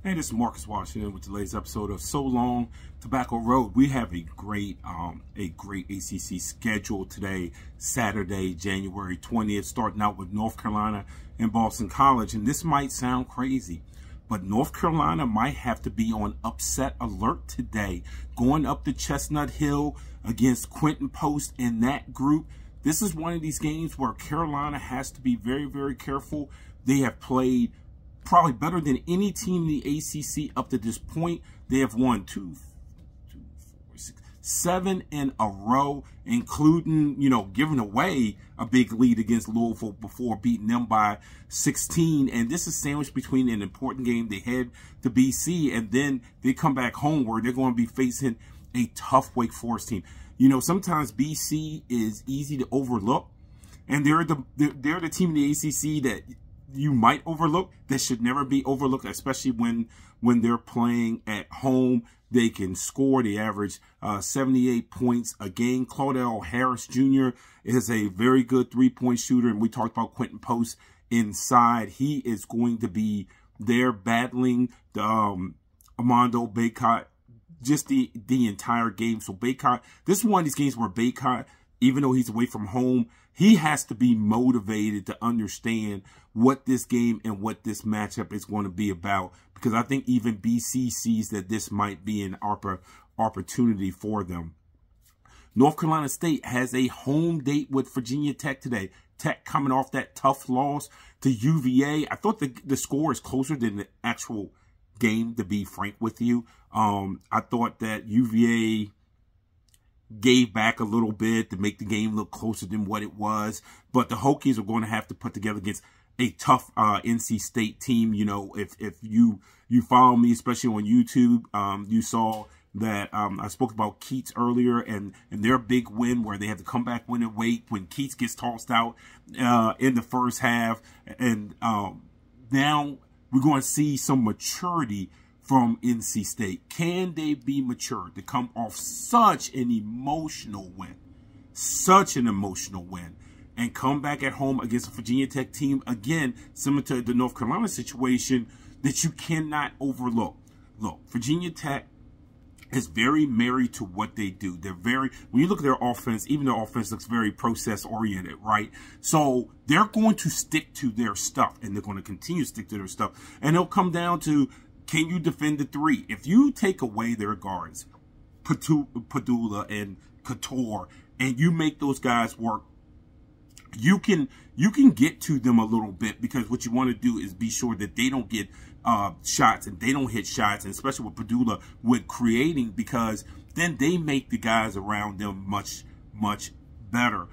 Hey, this is Marcus Washington with today's episode of So Long Tobacco Road. We have a great ACC schedule today, Saturday, January 20th, starting out with North Carolina and Boston College. And this might sound crazy, but North Carolina might have to be on upset alert today, going up the Chestnut Hill against Quinton Post in that group. This is one of these games where Carolina has to be very, very careful. They have played probably better than any team in the ACC up to this point. They have won 7 in a row, including, giving away a big lead against Louisville before beating them by 16. And this is sandwiched between an important game. They head to BC, and then they come back home where they're going to be facing a tough Wake Forest team. Sometimes BC is easy to overlook, and they're the team in the ACC that you might overlook, that should never be overlooked, especially when they're playing at home. They can score. They average 78 points a game. Claudell Harris Jr. is a very good three-point shooter, and we talked about Quinton Post inside. He is going to be there battling the Armando Bacot just the entire game. So Bacot, this is one of these games where Bacot, even though he's away from home, he has to be motivated to understand what this game and what this matchup is going to be about, because I think even BC sees that this might be an opportunity for them. North Carolina State has a home date with Virginia Tech today. Tech coming off that tough loss to UVA. I thought the score is closer than the actual game, to be frank with you. I thought that UVA gave back a little bit to make the game look closer than what it was. But the Hokies are going to have to put together against a tough NC State team. If you follow me, especially on YouTube, you saw that I spoke about Keats earlier and their big win where they had to come back win and wait when Keats gets tossed out in the first half. And now we're going to see some maturity from NC State. Can they be mature to come off such an emotional win, and come back at home against a Virginia Tech team, again, similar to the North Carolina situation, that you cannot overlook? Look, Virginia Tech is very married to what they do. When you look at their offense, even their offense looks very process-oriented, right? So they're going to stick to their stuff, and they're going to continue to stick to their stuff. And it'll come down to, can you defend the three? If you take away their guards, Padula and Couture, and you make those guys work, you can get to them a little bit, because what you want to do is be sure that they don't get shots and they don't hit shots, and especially with Padula with creating, because then they make the guys around them much, much better.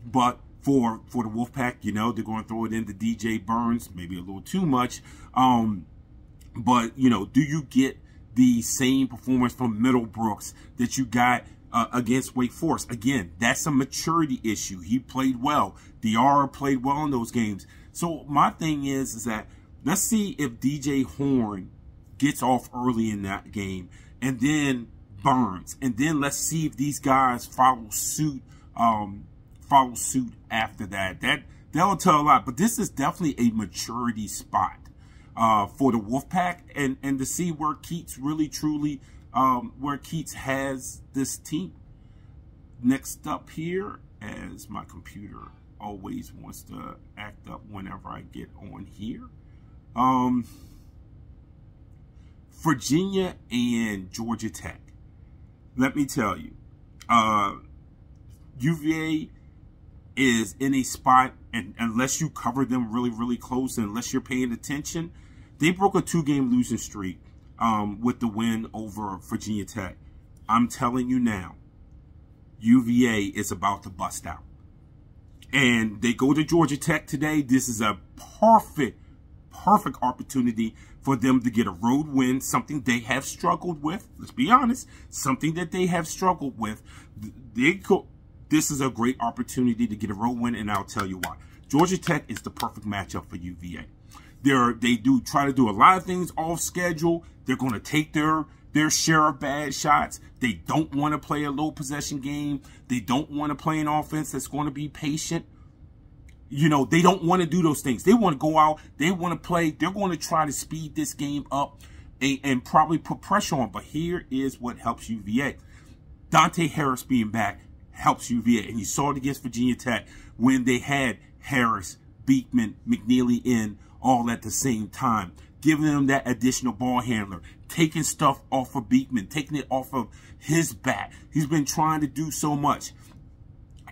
But for the Wolfpack, they're going to throw it into DJ Burns, maybe a little too much. But, do you get the same performance from Middlebrooks that you got against Wake Forest? Again, that's a maturity issue. He played well. DR played well in those games. So my thing is that let's see if DJ Horn gets off early in that game, and then Burns. And then let's see if these guys follow suit after that. That'll tell a lot. But this is definitely a maturity spot for the Wolfpack, and to see where Keats really truly where Keats has this team. Next up here, as my computer always wants to act up whenever I get on here, Virginia and Georgia Tech. Let me tell you, UVA is in a spot, and unless you cover them really, really close, and unless you're paying attention, they broke a 2-game losing streak with the win over Virginia Tech. I'm telling you now, UVA is about to bust out. And they go to Georgia Tech today. This is a perfect opportunity for them to get a road win, something they have struggled with. Let's be honest, something that they have struggled with. This is a great opportunity to get a road win, and I'll tell you why. Georgia Tech is the perfect matchup for UVA. They do try to do a lot of things off schedule. They're going to take their share of bad shots. They don't want to play a low possession game. They don't want to play an offense that's going to be patient. They don't want to do those things. They want to go out. They want to play. They're going to try to speed this game up. and probably put pressure on. But here is what helps UVA. Dante Harris being back helps UVA. And you saw it against Virginia Tech when they had Harris, Beekman, McNeely in all at the same time, giving them that additional ball handler, taking stuff off of Beekman, taking it off of his back. He's been trying to do so much.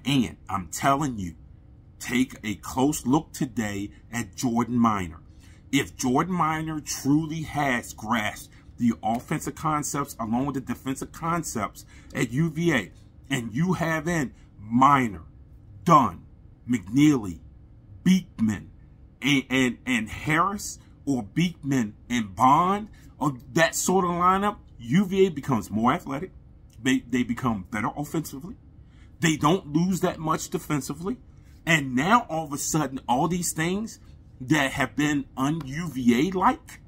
And I'm telling you, take a close look today at Jordan Minor. If Jordan Minor truly has grasped the offensive concepts along with the defensive concepts at UVA, and you have in Minor, Dunn, McNeely, Beekman, and Harris, or Beekman and Bond, or that sort of lineup, UVA becomes more athletic. They become better offensively. They don't lose that much defensively. And now, all of a sudden, all these things that have been un-UVA-like,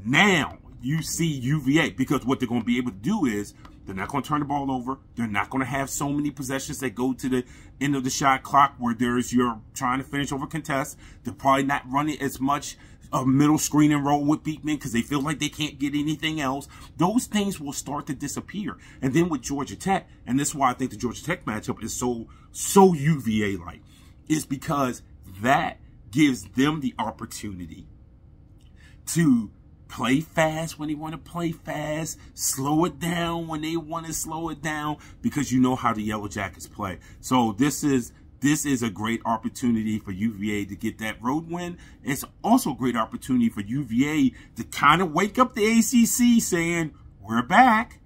now you see UVA, because what they're going to be able to do is they're not going to turn the ball over. They're not going to have so many possessions that go to the end of the shot clock where you're trying to finish over contest. They're probably not running as much a middle screen and roll with Beekman because they feel like they can't get anything else. Those things will start to disappear. And then with Georgia Tech, and this is why I think the Georgia Tech matchup is so UVA-like, is because that gives them the opportunity to play fast when they want to play fast, slow it down when they want to slow it down, because you know how the Yellow Jackets play. So this is a great opportunity for UVA to get that road win. It's also a great opportunity for UVA to kind of wake up the ACC saying, we're back.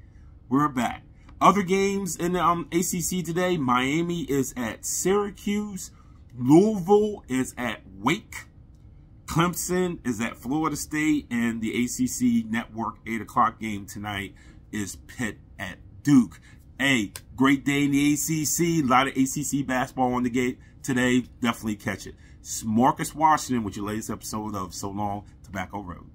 We're back. Other games in the ACC today, Miami is at Syracuse. Louisville is at Wake. Clemson is at Florida State, and the ACC Network 8 o'clock game tonight is Pitt at Duke. Hey, great day in the ACC. A lot of ACC basketball on the gate today. Definitely catch it. It's Marcus Washington with your latest episode of So Long Tobacco Road.